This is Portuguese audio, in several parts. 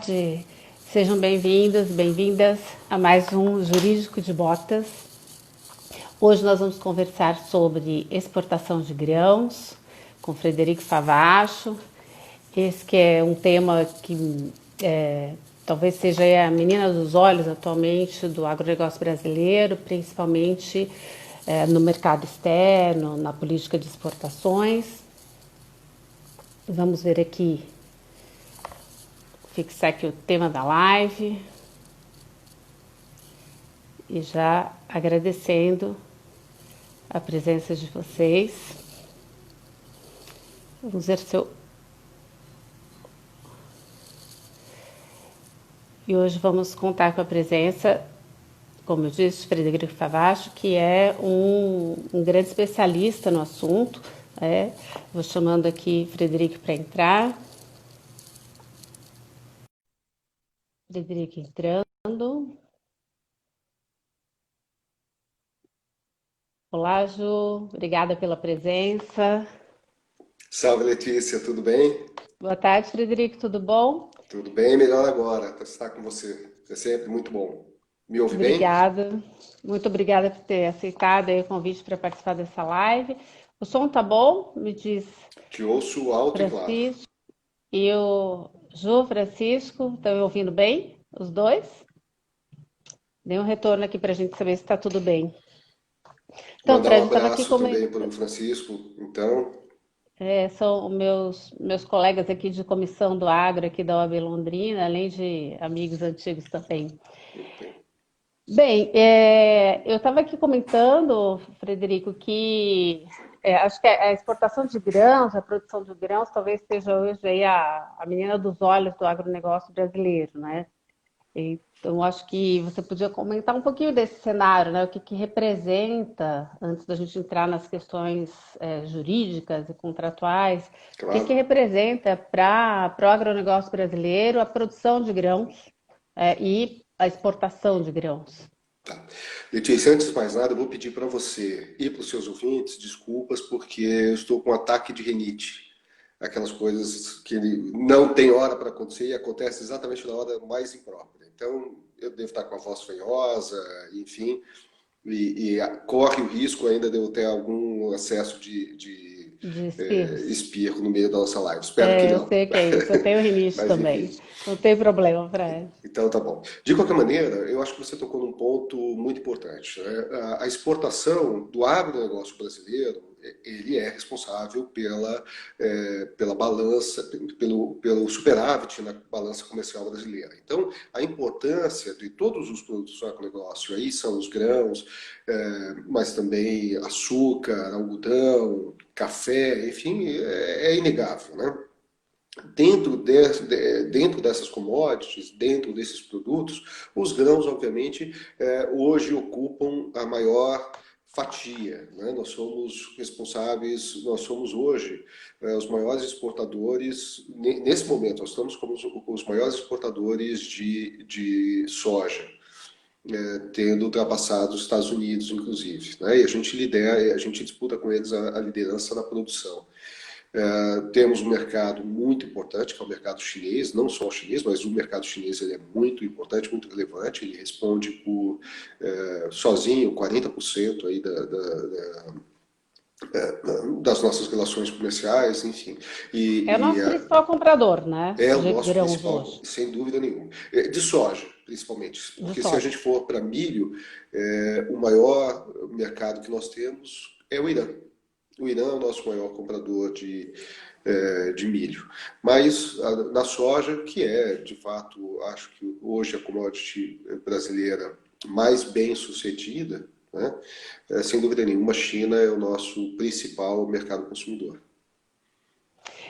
tarde, sejam bem-vindos, bem-vindas a mais um Jurídico de Botas. Hoje nós vamos conversar sobre exportação de grãos com Frederico Favacho. Esse que é um tema que talvez seja a menina dos olhos atualmente do agronegócio brasileiro, principalmente no mercado externo, na política de exportações. Vamos ver aqui, fixar aqui o tema da live e já agradecendo a presença de vocês. Vamos ver se eu... E hoje vamos contar com a presença, como eu disse, de Frederico Favacho, que é um grande especialista no assunto. Vou chamando aqui Frederico para entrar. Frederico entrando. Olá, Ju. Obrigada pela presença. Salve, Letícia, tudo bem? Boa tarde, Frederico. Tudo bom? Tudo bem, melhor agora, estar com você. É sempre muito bom. Me ouve bem? Obrigada. Muito obrigada por ter aceitado aí o convite para participar dessa live. O som tá bom? Me diz, Te ouço alto e claro. Francisco. E o Ju, Francisco, estão me ouvindo bem? Os dois? Dê um retorno aqui para a gente saber se está tudo bem. Então, Mandar um Fred, estava aqui abraço também para comentando. o Francisco, então. São meus colegas aqui de comissão do Agro, aqui da OAB Londrina, além de amigos antigos também. Bem, eu estava aqui comentando, Frederico, que acho que a exportação de grãos, a produção de grãos, talvez seja hoje aí a menina dos olhos do agronegócio brasileiro, né? Então, acho que você podia comentar um pouquinho desse cenário, né? O que representa, antes da gente entrar nas questões jurídicas e contratuais, o que Claro. representa para o agronegócio brasileiro a produção de grãos e a exportação de grãos. Tá. Letícia, antes de mais nada, eu vou pedir para você e para os seus ouvintes desculpas porque eu estou com um ataque de rinite. Aquelas coisas que não tem hora para acontecer e acontece exatamente na hora mais imprópria. Então, eu devo estar com a voz fanhosa, enfim, e corre o risco ainda de eu ter algum acesso De espirros. espirro no meio da nossa live. Espero que Eu não. sei que é isso, eu tenho rinite Mas também. enfim. Não tem problema, Fred. Então tá bom. De qualquer maneira, eu acho que você tocou num ponto muito importante, né? A exportação do agronegócio brasileiro, ele é responsável pela balança, pelo superávit na balança comercial brasileira. Então, a importância de todos os produtos do agronegócio, aí são os grãos, mas também açúcar, algodão, café, enfim, é inegável, né? Dentro dessas commodities, dentro desses produtos, os grãos, obviamente, hoje ocupam a maior fatia. Né? Nós somos responsáveis, nós somos hoje os maiores exportadores, nesse momento, nós estamos como os maiores exportadores de soja. Tendo ultrapassado os Estados Unidos, inclusive. Né? E a gente disputa com eles a liderança na produção. Temos um mercado muito importante, que é o mercado chinês, não só o chinês, mas o mercado chinês ele é muito importante, muito relevante, ele responde por sozinho 40% aí das nossas relações comerciais, enfim. É o nosso principal comprador, né? É o De nosso grãos principal, hoje, sem dúvida nenhuma. De soja, principalmente, de porque se a soja. gente for para milho, o maior mercado que nós temos é o Irã. O Irã é o nosso maior comprador de milho. Mas na soja, que é, de fato, acho que hoje a commodity brasileira mais bem sucedida, né? Sem dúvida nenhuma, a China é o nosso principal mercado consumidor.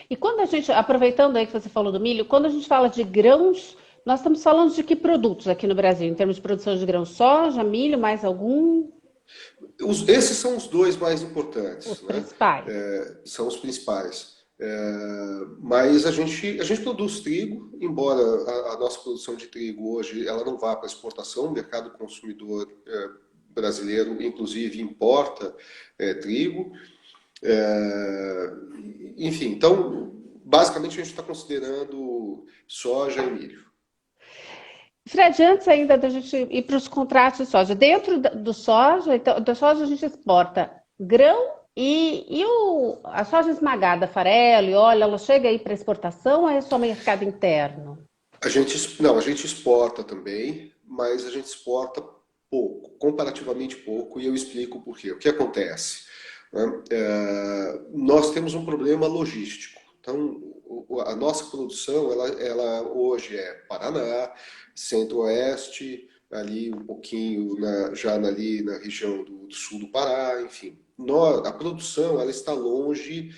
E quando a gente, aproveitando aí que você falou do milho, quando a gente fala de grãos, nós estamos falando de que produtos aqui no Brasil, em termos de produção de grãos? Soja, milho, mais algum? Esses são os dois mais importantes, Os né? principais. São os principais. Mas a gente produz trigo, embora a nossa produção de trigo hoje ela não vá para exportação, o mercado consumidor brasileiro, inclusive, importa trigo. É, Enfim, então, basicamente a gente está considerando soja e milho. Fred, antes ainda da gente ir para os contratos de soja, dentro do soja, então, da soja a gente exporta grão a soja esmagada, farelo e óleo, ela chega aí para exportação ou é só mercado interno? Não, a gente exporta também, mas a gente exporta pouco, comparativamente pouco, e eu explico por quê. O que acontece? Né? Nós temos um problema logístico. Então, a nossa produção, ela hoje é Paraná, Centro-Oeste, ali um pouquinho ali na região do sul do Pará, enfim. A produção, ela está longe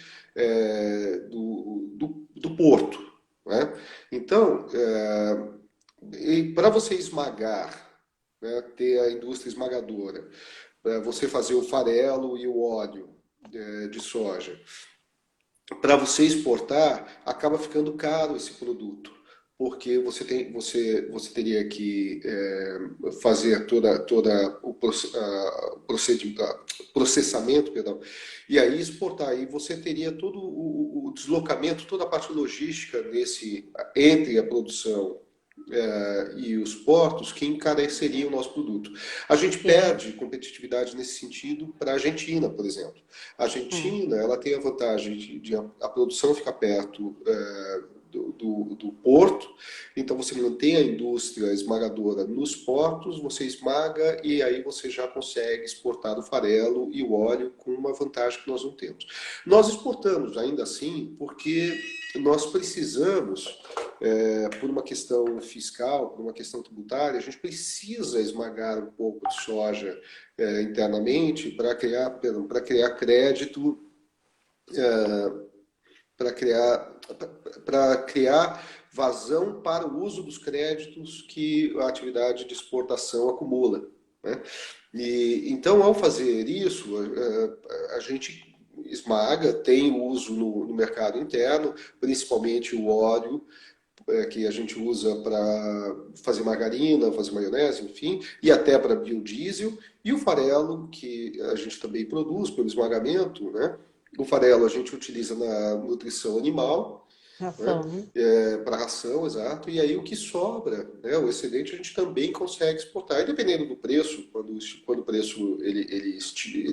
do porto, né? Então, para você esmagar, né, ter a indústria esmagadora, para você fazer o farelo e o óleo de soja, para você exportar, acaba ficando caro esse produto, porque você teria que fazer toda processamento, perdão, e aí exportar. E você teria todo o deslocamento, toda a parte logística entre a produção e os portos que encareceriam o nosso produto. A gente Sim. perde competitividade nesse sentido para a Argentina, por exemplo. A Hum. Argentina, ela tem a vantagem de a produção ficar perto do porto, então você mantém a indústria esmagadora nos portos, você esmaga e aí você já consegue exportar o farelo e o óleo com uma vantagem que nós não temos. Nós exportamos ainda assim porque nós precisamos, por uma questão fiscal, por uma questão tributária, a gente precisa esmagar um pouco de soja internamente para criar crédito, para criar vazão para o uso dos créditos que a atividade de exportação acumula, né? E então, ao fazer isso, a gente esmaga, tem uso no mercado interno, principalmente o óleo, que a gente usa para fazer margarina, fazer maionese, enfim, e até para biodiesel, e o farelo, que a gente também produz pelo esmagamento, né? O farelo a gente utiliza na nutrição animal, né? Ração, né? Para ração, exato. E aí o que sobra, né? O excedente a gente também consegue exportar. E dependendo do preço, quando o preço ele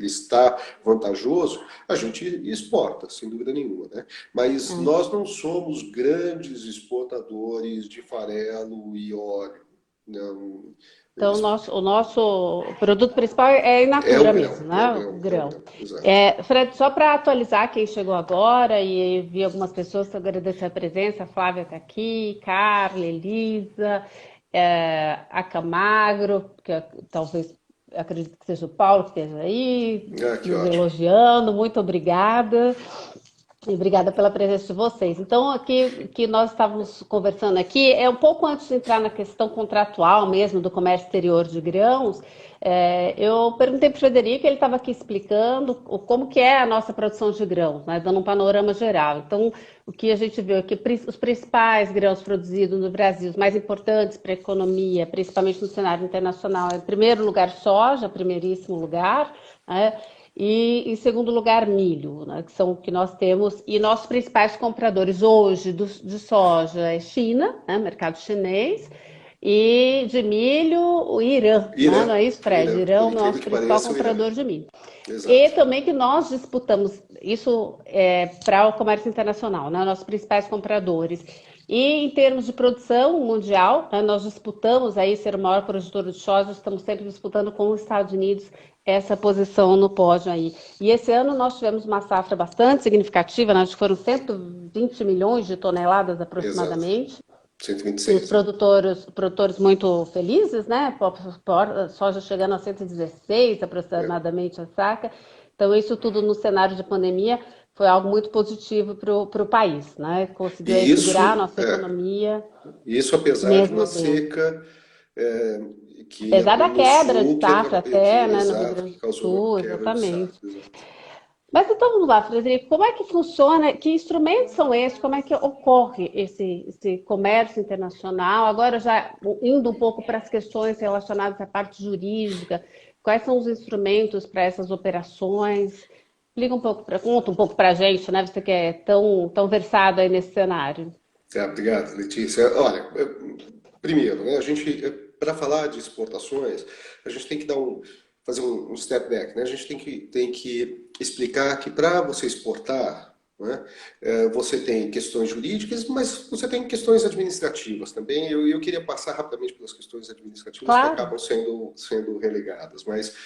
está vantajoso, a gente exporta, sem dúvida nenhuma, né? Mas Hum. nós não somos grandes exportadores de farelo e óleo. Não, Então, o nosso produto principal é in é o natura grão, mesmo, é o né? O grão, é o grão. grão, exato. Fred, só para atualizar quem chegou agora e vi algumas pessoas que agradecer a presença, a Flávia está aqui, Carla, Elisa, a Camagro, talvez, acredito que seja o Paulo que esteja aí, Ah, que nos ótimo. elogiando, muito obrigada. E obrigada pela presença de vocês. Então, aqui que nós estávamos conversando aqui é um pouco antes de entrar na questão contratual mesmo do comércio exterior de grãos. Eu perguntei para o Frederico, ele estava aqui explicando como que é a nossa produção de grãos, né, dando um panorama geral. Então, o que a gente viu é que os principais grãos produzidos no Brasil, os mais importantes para a economia, principalmente no cenário internacional, é em primeiro lugar soja, primeiríssimo lugar, né? E, em segundo lugar, milho, né, que são o que nós temos. E nossos principais compradores hoje de soja é China, né, mercado chinês, e de milho, o Irã, né, não Irã, é isso, Fred? Irã, Irã é por o incrível nosso que principal pareça, o Irã. comprador de milho. E Exato. também que nós disputamos, isso para o comércio internacional, né, nossos principais compradores. E em termos de produção mundial, né, nós disputamos aí ser o maior produtor de soja, estamos sempre disputando com os Estados Unidos essa posição no pódio aí. E esse ano nós tivemos uma safra bastante significativa, né, acho que foram 120 milhões de toneladas Exato. aproximadamente, e os 126, é. produtores muito felizes, né? Soja chegando a 116 É. aproximadamente a saca. Então, isso tudo no cenário de pandemia foi algo muito positivo para o país, né? Conseguiu aí E segurar a isso, nossa economia, isso apesar de uma mesmo dentro. seca é, que Apesar da no quebra de sul, safra até, né, no Rio exato, que Grande do causou a Sul, quebra de exatamente. safra, exato. Mas então vamos lá, Frederico, como é que funciona, que instrumentos são esses, como é que ocorre esse comércio internacional? Agora já indo um pouco para as questões relacionadas à parte jurídica, quais são os instrumentos para essas operações? Conta um pouco para a gente, né? Você que é tão versado aí nesse cenário. Obrigado, Letícia. Olha, Primeiro, né, a gente, para falar de exportações, a gente tem que fazer um step back, né? A gente tem que explicar que para você exportar, né, você tem questões jurídicas, mas você tem questões administrativas também. Eu queria passar rapidamente pelas questões administrativas que Claro, acabam sendo relegadas, mas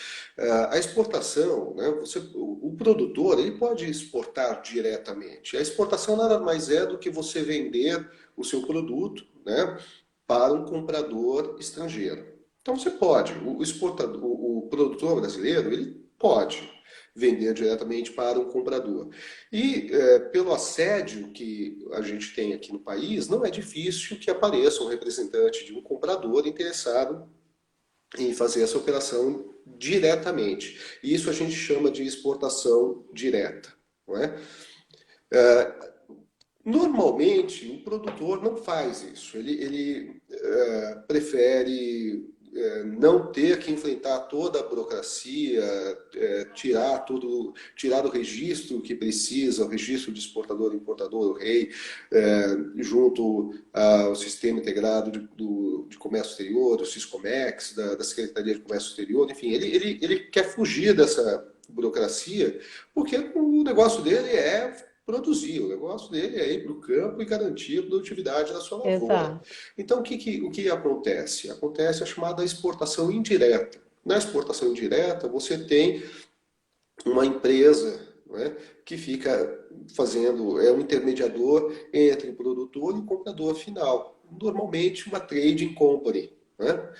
a exportação, né, o produtor, ele pode exportar diretamente. A exportação nada mais é do que você vender o seu produto, né, para um comprador estrangeiro. Então você pode, o exportador, o produtor brasileiro, ele pode vender diretamente para um comprador. E pelo assédio que a gente tem aqui no país, não é difícil que apareça um representante de um comprador interessado em fazer essa operação diretamente. E isso a gente chama de exportação direta, não é? Normalmente, o produtor não faz isso. Ele prefere não ter que enfrentar toda a burocracia, tirar o registro que precisa, o registro de exportador, importador, o REI, junto ao Sistema Integrado de Comércio Exterior, do Siscomex, da Secretaria de Comércio Exterior. Enfim, ele quer fugir dessa burocracia, porque o negócio dele é produzir. O negócio dele é ir para o campo e garantir a produtividade da sua lavoura. exato. Então, o que acontece? Acontece a chamada exportação indireta. Na exportação indireta, você tem uma empresa, né, que fica fazendo, é um intermediador entre o produtor e o comprador final. Normalmente, uma trading company. Né?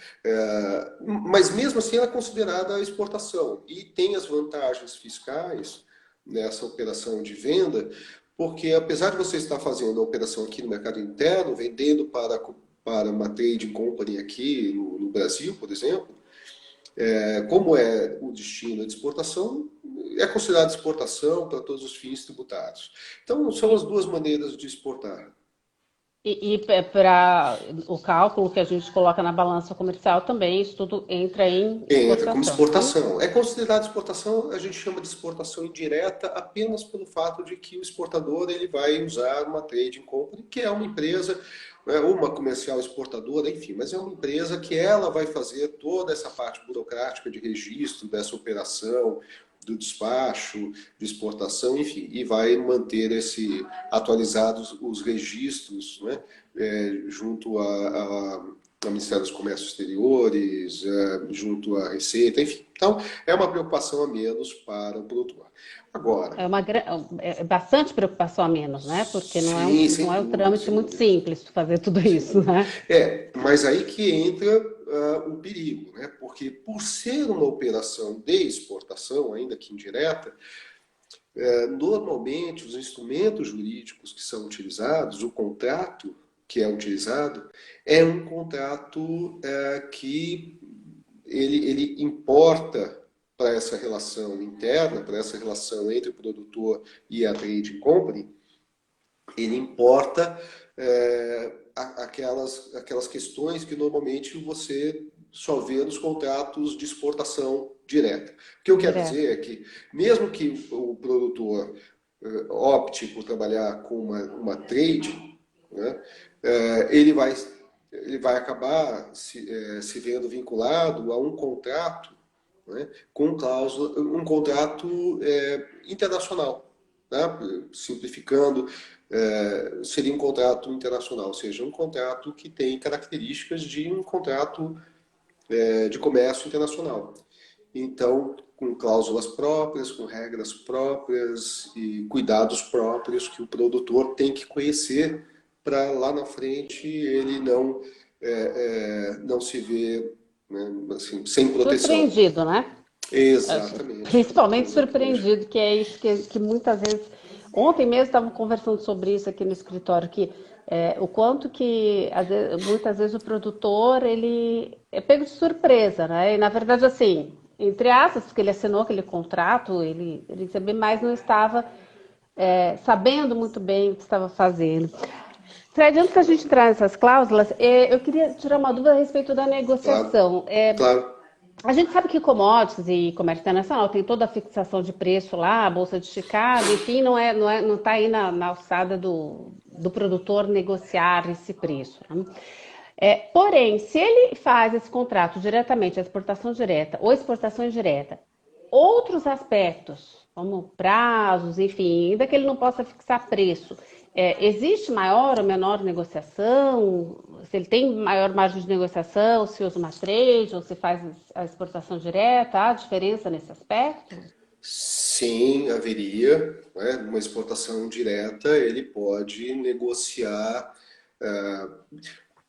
Mas mesmo assim, ela é considerada exportação e tem as vantagens fiscais nessa operação de venda, porque apesar de você estar fazendo a operação aqui no mercado interno, vendendo para uma trading company aqui no Brasil, por exemplo, como é o destino de exportação, é considerado exportação para todos os fins tributários. Então, são as duas maneiras de exportar. E para o cálculo que a gente coloca na balança comercial também, isso tudo entra em Entra como exportação, né? exportação. É considerado exportação, a gente chama de exportação indireta apenas pelo fato de que o exportador ele vai usar uma trading company, que é uma empresa, né, ou uma comercial exportadora, enfim, mas é uma empresa que ela vai fazer toda essa parte burocrática de registro dessa operação, do despacho, de exportação, enfim, e vai manter atualizados os registros, né, junto ao Ministério dos Comércios Exteriores, junto à Receita, enfim. Então, é uma preocupação a menos para o produtor. Agora, É bastante preocupação a menos, né? Porque sim, não sem é um dúvida, trâmite sem muito dúvida. simples fazer tudo Sem isso, dúvida. né? Mas aí que entra o perigo, né? Porque por ser uma operação de exportação, ainda que indireta, normalmente os instrumentos jurídicos que são utilizados, o contrato que é utilizado, é um contrato que ele importa para essa relação interna, para essa relação entre o produtor e a trading company, ele importa aquelas questões que normalmente você só vê nos contratos de exportação direta. O que eu quero Direto. dizer é que, mesmo que o produtor opte por trabalhar com uma trade, né, ele vai acabar se vendo vinculado a um contrato, né, com cláusula, um contrato internacional, né, simplificando, seria um contrato internacional, ou seja, um contrato que tem características de um contrato de comércio internacional. Então, com cláusulas próprias, com regras próprias e cuidados próprios que o produtor tem que conhecer para lá na frente ele não se ver, né, assim, sem proteção. Surpreendido, né? Exatamente, Principalmente exatamente. surpreendido, que é isso que muitas vezes. Ontem mesmo estavam conversando sobre isso aqui no escritório, que o quanto que muitas vezes o produtor ele é pego de surpresa, né? E na verdade, assim, entre aspas, porque ele assinou aquele contrato, ele também mais não estava sabendo muito bem o que estava fazendo. Fred, antes da gente entrar nessas cláusulas, eu queria tirar uma dúvida a respeito da Claro, negociação. claro. A gente sabe que commodities e comércio internacional tem toda a fixação de preço lá, a Bolsa de Chicago, enfim, não está aí na alçada do produtor negociar esse preço, né? Porém, se ele faz esse contrato diretamente, a exportação direta ou exportação indireta, outros aspectos, como prazos, enfim, ainda que ele não possa fixar preço, existe maior ou menor negociação? Se ele tem maior margem de negociação, se usa uma trade ou se faz a exportação direta, há diferença nesse aspecto? Sim, haveria, né? Numa exportação direta, ele pode negociar. ah,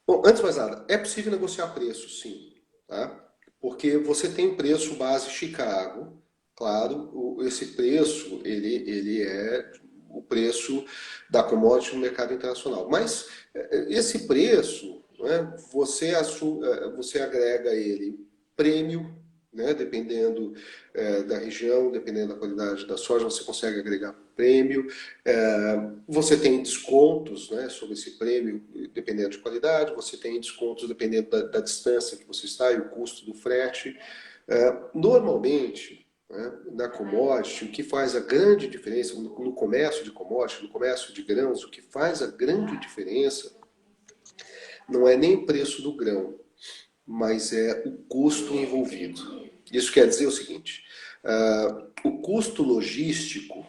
Bom, antes de mais nada, é possível negociar preço, sim, tá? Porque você tem preço base Chicago, claro, esse preço, ele é o preço da commodity no mercado internacional. Mas esse preço, né, você agrega ele prêmio, né, dependendo da região, dependendo da qualidade da soja, você consegue agregar prêmio. Você tem descontos, né, sobre esse prêmio, dependendo de qualidade, você tem descontos dependendo da distância que você está e o custo do frete. Normalmente, né, na commodity, o que faz a grande diferença, no comércio de commodity, no comércio de grãos, o que faz a grande diferença não é nem o preço do grão, mas é o custo envolvido. Isso quer dizer o seguinte: o custo logístico,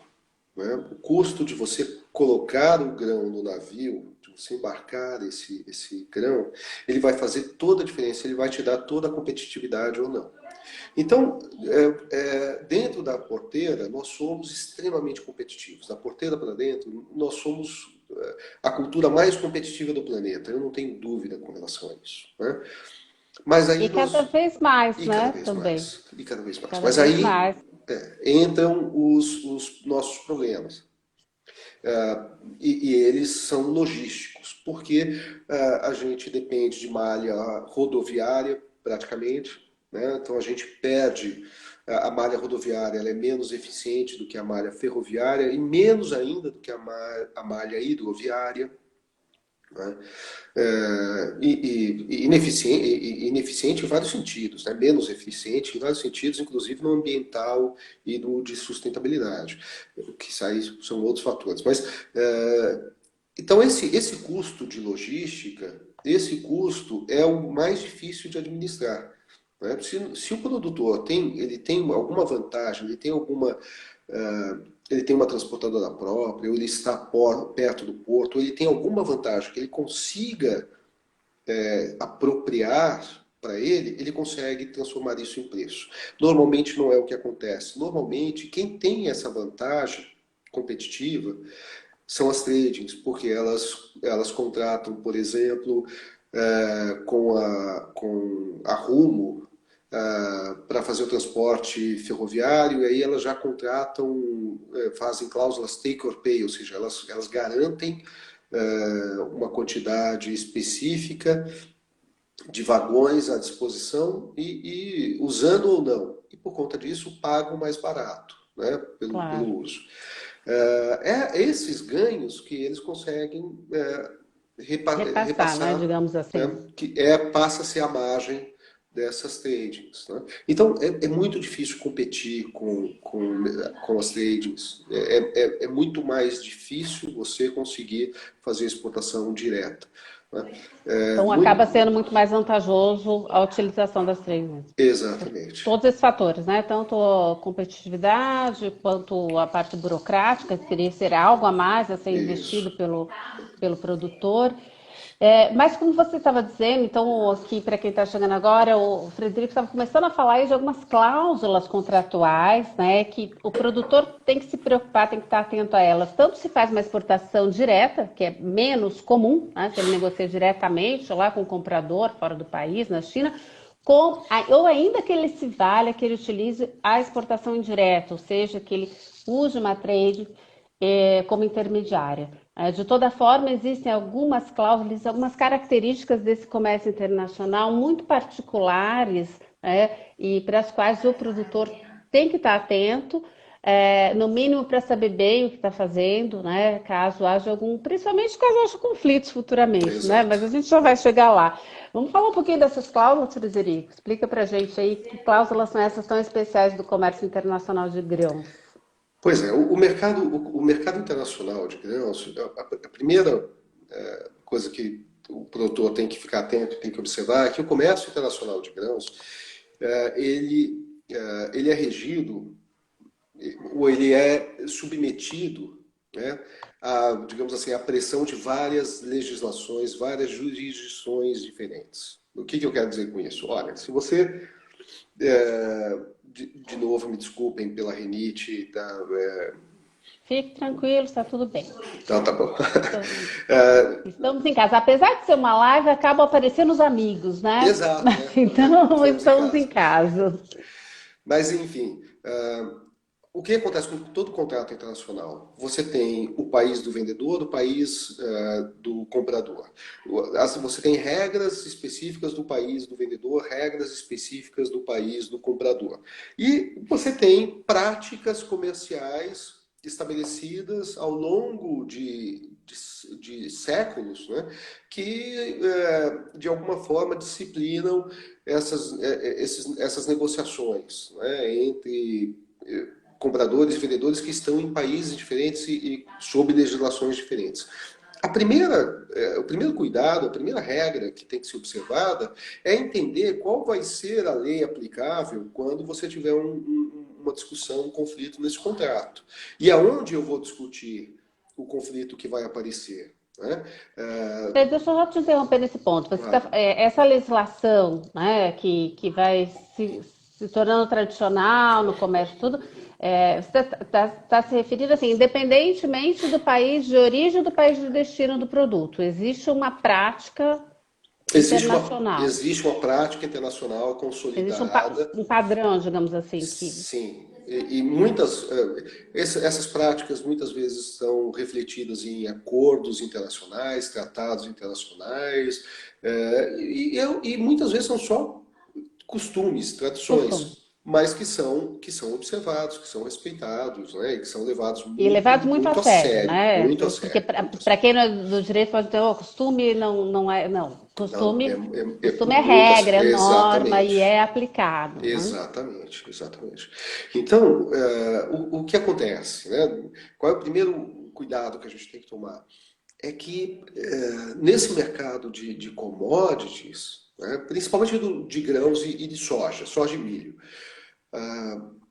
né, o custo de você colocar o grão no navio, de você embarcar esse grão, ele vai fazer toda a diferença, ele vai te dar toda a competitividade ou não. Então, dentro da porteira, nós somos extremamente competitivos. Da porteira para dentro, nós somos a cultura mais competitiva do planeta. Eu não tenho dúvida com relação a isso, né? Mas aí E cada nós. vez mais, E cada né, vez também. mais. E cada vez mais. Cada Mas vez aí mais. entram os nossos problemas. E eles são logísticos, porque a gente depende de malha rodoviária, praticamente, né? Então a gente perde. A malha rodoviária, ela é menos eficiente do que a malha ferroviária e menos ainda do que a malha hidroviária, né? E ineficiente em vários sentidos, né? Menos eficiente em vários sentidos, inclusive no ambiental e no de sustentabilidade, que aí são outros fatores. Mas, então, esse custo de logística, esse custo é o mais difícil de administrar, né? Se o produtor ele tem alguma vantagem, ele tem uma transportadora própria, ou ele está perto do porto, ou ele tem alguma vantagem que ele consiga apropriar para ele, ele consegue transformar isso em preço. Normalmente não é o que acontece. Normalmente, quem tem essa vantagem competitiva são as tradings, porque elas contratam, por exemplo, com a Rumo para fazer o transporte ferroviário, e aí elas já contratam, fazem cláusulas take or pay, ou seja, elas garantem uma quantidade específica de vagões à disposição e usando ou não. E por conta disso pagam mais barato, né, Claro. pelo uso. Esses ganhos que eles conseguem Repassar, né, repassar, digamos né, assim. que passa a ser a margem dessas tradings, né? Então é muito difícil competir com as tradings. É muito mais difícil você conseguir fazer exportação direta, né? Então acaba sendo muito mais vantajoso a utilização das três, né? Por Exatamente. todos esses fatores, né? Tanto a competitividade quanto a parte burocrática, que teria que ser algo a mais a ser investido Isso. pelo produtor. Mas como você estava dizendo, então aqui para quem está chegando agora, o Frederico estava começando a falar aí de algumas cláusulas contratuais, né? Que o produtor tem que se preocupar, tem que estar atento a elas. Tanto se faz uma exportação direta, que é menos comum, né? Se ele negocia diretamente lá com o comprador fora do país, na China, ou ainda que ele se valha, que ele utilize a exportação indireta, ou seja, que ele use uma trade como intermediária. De toda forma, existem algumas cláusulas, algumas características desse comércio internacional muito particulares, né, e para as quais o produtor tem que estar atento, no mínimo para saber bem o que está fazendo, né, caso haja principalmente caso haja conflitos futuramente, né, Exato. mas a gente já vai chegar lá. Vamos falar um pouquinho dessas cláusulas, Frederico? Explica para a gente aí que cláusulas são essas tão especiais do comércio internacional de grãos. Pois é, o mercado internacional de grãos, a primeira coisa o produtor tem que ficar atento, tem que observar, é que o comércio internacional de grãos, ele é regido, ou ele é submetido, né, a, digamos assim, a pressão de várias legislações, várias jurisdições diferentes. O que eu quero dizer com isso? Olha, se você, de novo, me desculpem pela rinite, tá, Fique tranquilo, está tudo bem. então tá bom. Estamos em casa. Apesar de ser uma live, acabam aparecendo os amigos, né? Exato, né? Então, Estamos em estamos em casa. casa. Mas, enfim, o que acontece com todo contrato internacional? Você tem o país do vendedor, o país do comprador. Você tem regras específicas do país do vendedor, regras específicas do país do comprador. E você tem práticas comerciais estabelecidas ao longo de séculos, né, que, de alguma forma, disciplinam essas negociações, né, entre compradores e vendedores que estão em países diferentes e sob legislações diferentes. O primeiro cuidado, a primeira regra que tem que ser observada é entender qual vai ser a lei aplicável quando você tiver uma discussão, um conflito nesse contrato. E aonde eu vou discutir o conflito que vai aparecer, né? Deixa eu só te interromper nesse ponto. Claro. Essa legislação, né, que vai se tornando tradicional no comércio e tudo, você está se referindo assim, independentemente do país de origem ou do país de destino do produto, existe uma prática internacional, Existe uma prática internacional existe consolidada. um padrão, digamos assim, que Sim, e essas práticas muitas vezes são refletidas em acordos internacionais, tratados internacionais, e muitas vezes são só costumes, costume. tradições, mas que são observados, que são respeitados, né, e que são levados E muito, levados muito a muito a sério, sério, né? muito a Porque sério, muito a para sério. quem não é do direito pode ter, oh, costume não é, não. Não, Costume é muito a regra, é sério. norma e Exatamente. é aplicado, né? Exatamente, exatamente. Então, o que acontece, né? Qual é o primeiro cuidado que a gente tem que tomar? É que nesse mercado de commodities, né, principalmente de grãos e de soja e milho,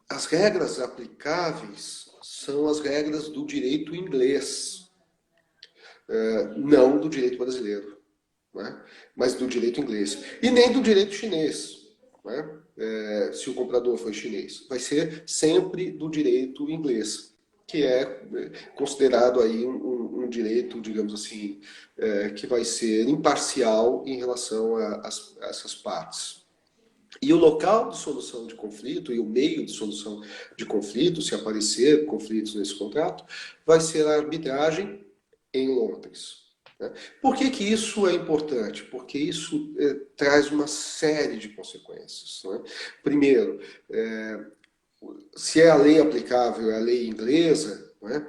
as regras aplicáveis são as regras do direito inglês, não do direito brasileiro, né? Mas do direito inglês. E nem do direito chinês, né? Se o comprador for chinês. Vai ser sempre do direito inglês, que é considerado aí um direito, digamos assim, que vai ser imparcial em relação a essas partes. E o local de solução de conflito e o meio de solução de conflito, se aparecer conflitos nesse contrato, vai ser a arbitragem em Londres. Né? Por que isso é importante? Porque isso traz uma série de consequências. Né? Primeiro, se é a lei aplicável, é a lei inglesa, né?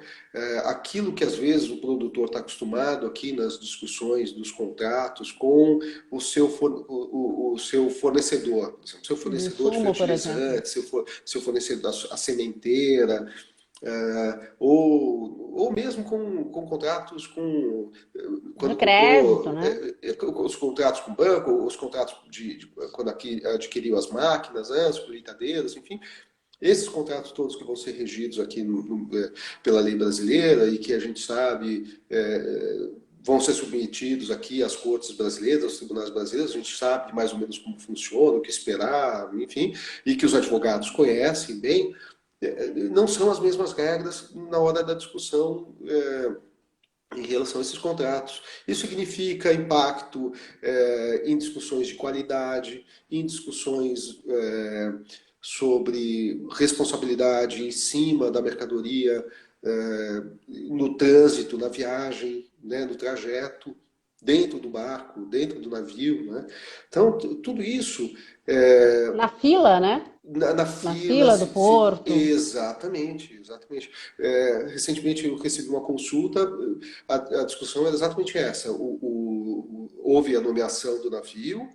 Aquilo que às vezes o produtor está acostumado aqui nas discussões dos contratos com o seu fornecedor, por exemplo, seu De fornecedor de insumo, por exemplo. fertilizantes, seu fornecedor, a sementeira, ou mesmo com contratos com De quando crédito, comprou né? os contratos com o banco, os contratos quando adquiriu as máquinas, né, as colheitadeiras, enfim, esses contratos todos que vão ser regidos aqui pela lei brasileira e que a gente sabe vão ser submetidos aqui às cortes brasileiras, aos tribunais brasileiros, a gente sabe mais ou menos como funciona, o que esperar, enfim, e que os advogados conhecem bem, não são as mesmas regras na hora da discussão em relação a esses contratos. Isso significa impacto em discussões de qualidade, em discussões sobre responsabilidade em cima da mercadoria, no trânsito, na viagem, né, no trajeto, dentro do barco, dentro do navio. Né? Então, tudo isso Na fila, né? na Na fila, fila do porto. exatamente, exatamente. Recentemente eu recebi uma consulta, a discussão era exatamente essa. Houve a nomeação do navio,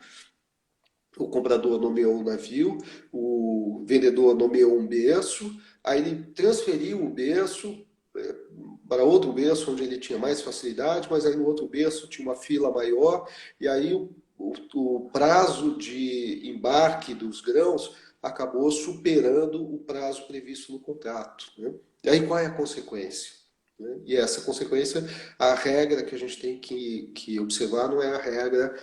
o comprador nomeou o navio, o vendedor nomeou um berço, aí ele transferiu o berço para outro berço onde ele tinha mais facilidade, mas aí no outro berço tinha uma fila maior, e aí o prazo de embarque dos grãos acabou superando o prazo previsto no contrato, né? E aí qual é a consequência? Né? E essa consequência, a regra que a gente tem que observar não é a regra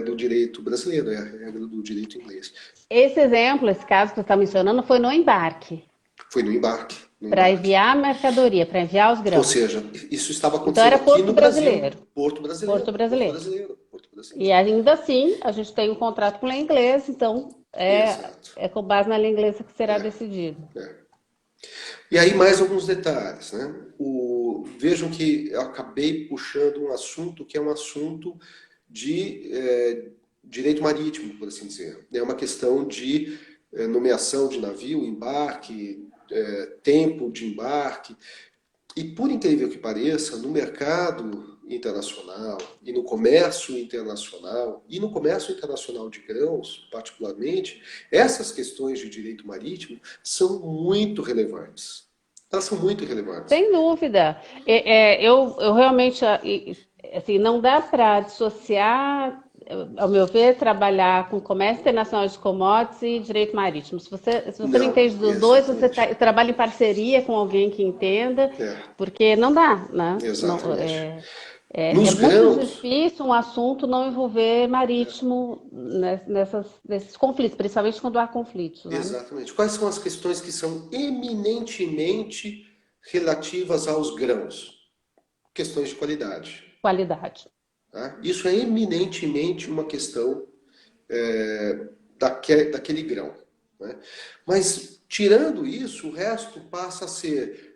do direito brasileiro, é a regra do direito inglês. Esse exemplo, esse caso que você está mencionando, foi no embarque, Foi no embarque, no para embarque. enviar a mercadoria, para enviar os Ou grãos. seja, isso estava Então acontecendo era aqui Porto no Brasil, Brasileiro. Porto Porto Brasileiro, Porto Brasileiro. Brasileiro, Porto E Brasileiro. ainda assim, a gente tem um contrato com lei inglesa, então Exato. é com base na lei inglesa que será É, decidido. é. E aí mais alguns detalhes, né? Vejam que eu acabei puxando um assunto que é um assunto de direito marítimo, por assim dizer. É uma questão de nomeação de navio, embarque, tempo de embarque. E por incrível que pareça, no mercado internacional e no comércio internacional, e no comércio internacional de grãos, particularmente, essas questões de direito marítimo são muito relevantes. Elas são muito relevantes. Sem dúvida. Eu realmente, assim, não dá para dissociar, ao meu ver, trabalhar com comércio internacional de commodities e direito marítimo. Se você não Não, entende dos dois, você exatamente. trabalha em parceria com alguém que entenda, É, porque não dá, né? Não, exatamente. é Nos muito grãos, difícil um assunto não envolver marítimo nesses conflitos, principalmente quando há conflitos, né? exatamente. Quais são as questões que são eminentemente relativas aos grãos? Questões de qualidade. Qualidade. Tá? Isso é eminentemente uma questão daquele grão. Né? Mas, tirando isso, o resto passa a ser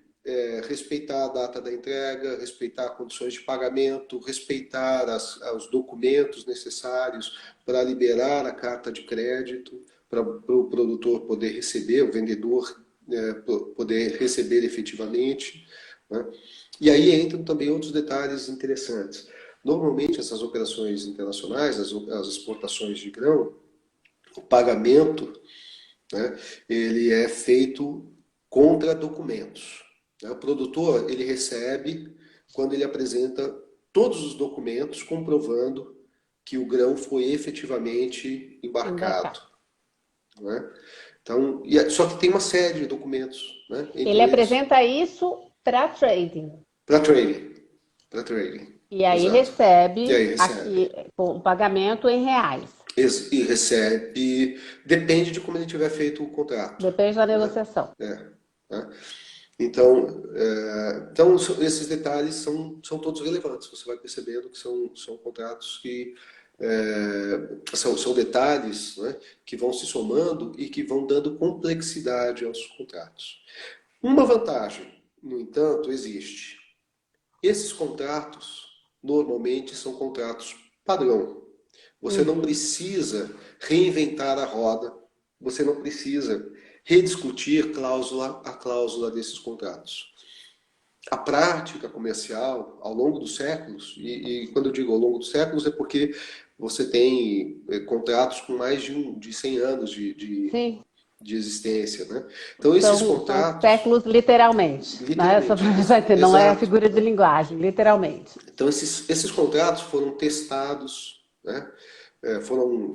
respeitar a data da entrega, respeitar condições de pagamento, respeitar os documentos necessários para liberar a carta de crédito, para o produtor poder receber, o vendedor poder receber efetivamente. Né? E aí entram também outros detalhes interessantes. Normalmente, essas operações internacionais, as exportações de grão, o pagamento, né, ele é feito contra documentos. Né? O produtor ele recebe quando ele apresenta todos os documentos comprovando que o grão foi efetivamente embarcado. Embarcar. Né? Então, só que tem uma série de documentos, né? Ele Entre eles apresenta isso para trading. para trading, para trading, E aí exato. E recebe aí recebe. aqui o pagamento em reais. E recebe, depende de como ele tiver feito o contrato. Depende da Né? negociação. Né? Então, esses detalhes são todos relevantes. Você vai percebendo que são contratos que são detalhes, né, que vão se somando e que vão dando complexidade aos contratos. Uma vantagem, no entanto, existe. Esses contratos normalmente são contratos padrão. Você não Uhum. precisa reinventar a roda, você não precisa rediscutir cláusula a cláusula desses contratos. A prática comercial, ao longo dos séculos, e quando eu digo ao longo dos séculos, é porque você tem contratos com mais de 100 anos Sim, de existência. Né? Então, esses são contratos, séculos literalmente, né? Só literalmente, para dizer, não é a exato. figura de linguagem, literalmente. Então, esses contratos foram testados, né? Foram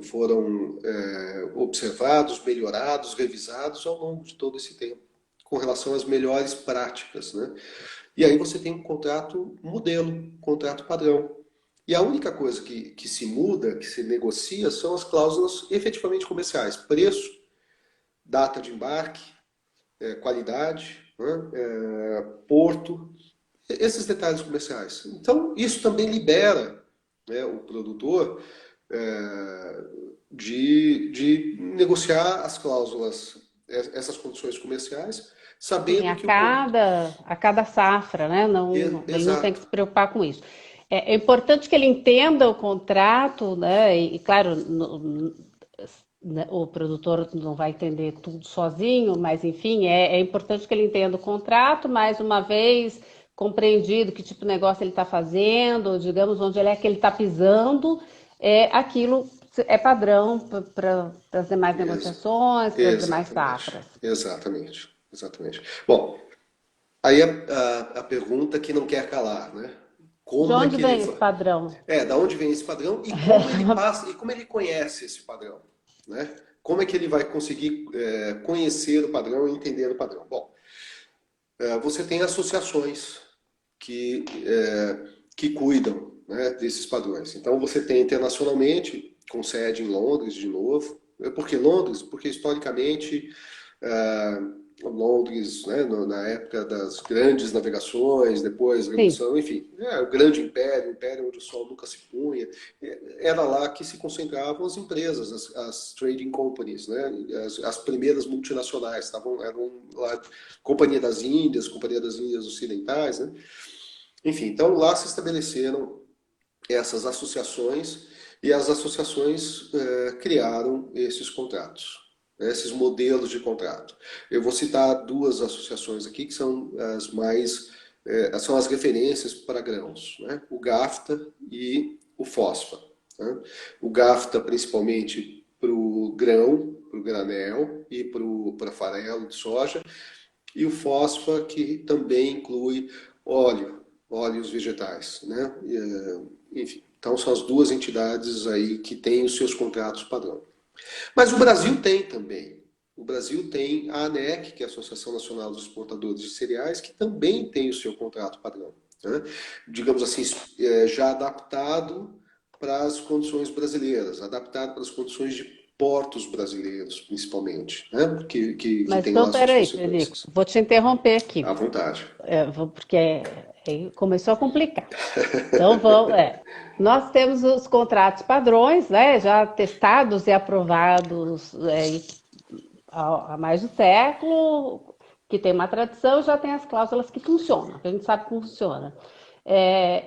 observados, melhorados, revisados ao longo de todo esse tempo, com relação às melhores práticas. Né? E aí você tem um contrato modelo, um contrato padrão. E a única coisa que se muda, que se negocia, são as cláusulas efetivamente comerciais. Preço, data de embarque, qualidade, né? Porto, esses detalhes comerciais. Então, isso também libera, né, o produtor de negociar as cláusulas, essas condições comerciais, Sim, sabendo a que o. cada safra, né? Ele não tem que Exato. se preocupar com isso. É importante que ele entenda o contrato, né? E claro, né, o produtor não vai entender tudo sozinho, mas enfim, é importante que ele entenda o contrato, mais uma vez compreendido que tipo de negócio ele está fazendo, digamos, onde que ele está pisando, aquilo é padrão para as demais Ex- negociações, para as demais exatamente. safras. Exatamente. Exatamente. Bom, Aí a pergunta que não quer calar, né? De Como é onde que ele vem esse padrão? da onde vem esse padrão e como ele passa e como ele conhece esse padrão, né? Como é que ele vai conseguir conhecer o padrão e entender o padrão? Bom, você tem associações que cuidam, né, desses padrões. Então você tem internacionalmente, com sede em Londres de novo. Por que Londres? Porque historicamente Londres, né, na época das grandes navegações, depois Sim. Revolução, enfim, o grande império, o império onde o sol nunca se punha, era lá que se concentravam as empresas, as trading companies, né, as primeiras multinacionais, eram lá, Companhia das Índias Ocidentais, né, enfim, então lá se estabeleceram essas associações e as associações criaram esses contratos, né, esses modelos de contrato. Eu vou citar duas associações aqui que são as mais são as referências para grãos, né? O GAFTA e o FOSFA. Né? O GAFTA principalmente para o grão, para o granel e para farelo de soja, e o FOSFA que também inclui óleos vegetais, né? Enfim, então são as duas entidades aí que têm os seus contratos padrão. Mas o Brasil tem também. O Brasil tem a ANEC, que é a Associação Nacional dos Exportadores de Cereais, que também tem o seu contrato padrão. Né? Digamos assim, já adaptado para as condições brasileiras, adaptado para as condições de portos brasileiros, principalmente, né? que Mas tem então, lá suas peraí, Frederico, consequências. vou te interromper aqui, À vontade. porque começou a complicar. Então, nós temos os contratos padrões, né, já testados e aprovados há mais de um século, que tem uma tradição, já tem as cláusulas que funcionam, que a gente sabe que funciona.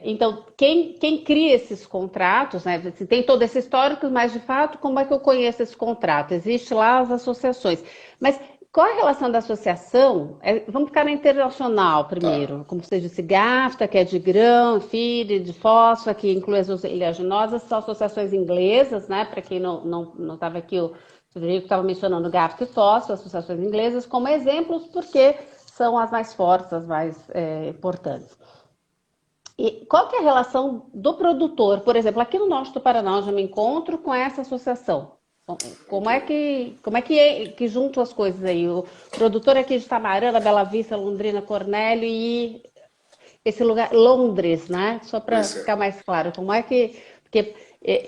Então, quem cria esses contratos, né, assim, tem todo esse histórico, mas de fato, como é que eu conheço esse contrato? Existe lá as associações. Mas qual a relação da associação? Vamos ficar na internacional Tá. primeiro, como você disse, GAFTA, que é de grão, FIDE, de fósforo, que inclui as oleaginosas, são associações inglesas, né? Para quem não estava aqui, o Frederico estava mencionando GAFTA e fósforo, associações inglesas, como exemplos, porque são as mais fortes, as mais importantes. E qual que é a relação do produtor? Por exemplo, aqui no norte do Paraná, onde eu me encontro com essa associação. Ok. Como é que juntam as coisas aí? O produtor aqui de Tamarana, Bela Vista, Londrina, Cornélio e esse lugar, Londres, né? Só para Pois ficar é. mais claro, como é que. Porque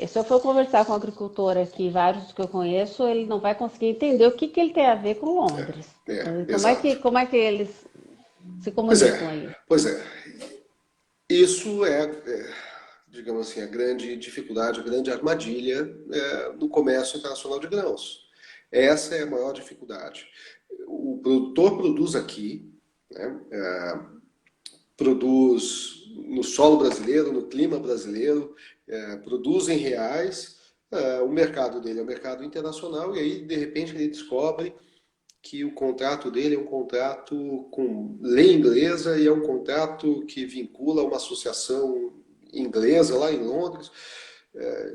se eu for conversar com um agricultor aqui, vários que eu conheço, ele não vai conseguir entender o que, que ele tem a ver com Londres. Como é que, Exato. como é que eles se Pois comunicam é, aí? pois é. Isso digamos assim, a grande dificuldade, a grande armadilha no comércio internacional de grãos. Essa é a maior dificuldade. O produtor produz aqui, né, produz no solo brasileiro, no clima brasileiro, produz em reais. O mercado dele é o mercado internacional e aí, de repente, ele descobre que o contrato dele é um contrato com lei inglesa e é um contrato que vincula uma associação inglesa lá em Londres.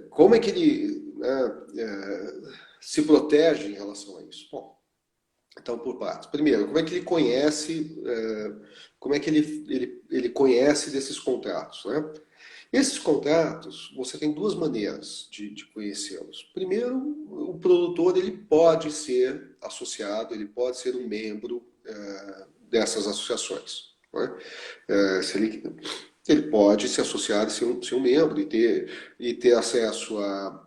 Como é que ele, né, se protege em relação a isso? Bom, então, por partes. Primeiro, como é que ele conhece, como é que ele conhece desses contratos, né? Esses contratos, você tem duas maneiras de conhecê-los. Primeiro, o produtor ele pode ser associado, ele pode ser um membro dessas associações. Né? Se ele pode se associar e ser um membro e ter acesso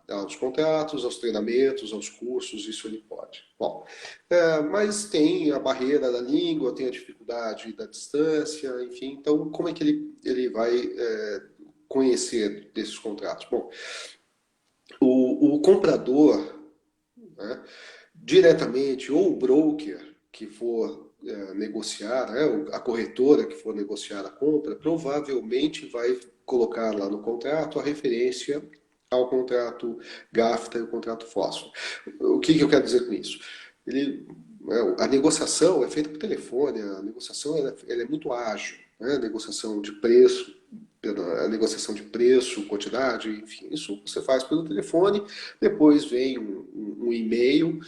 aos contratos, aos treinamentos, aos cursos, isso ele pode. Bom, mas tem a barreira da língua, tem a dificuldade da distância, enfim, então como é que ele vai conhecer desses contratos? Bom, o comprador, né, diretamente, ou o broker que for negociar, né, a corretora que for negociar a compra, provavelmente vai colocar lá no contrato a referência ao contrato GAFTA e o contrato fósforo. O que eu quero dizer com isso? A negociação é feita por telefone, a negociação ela é muito ágil, né? A negociação de preço, quantidade, enfim, isso você faz pelo telefone, depois vem um e-mail,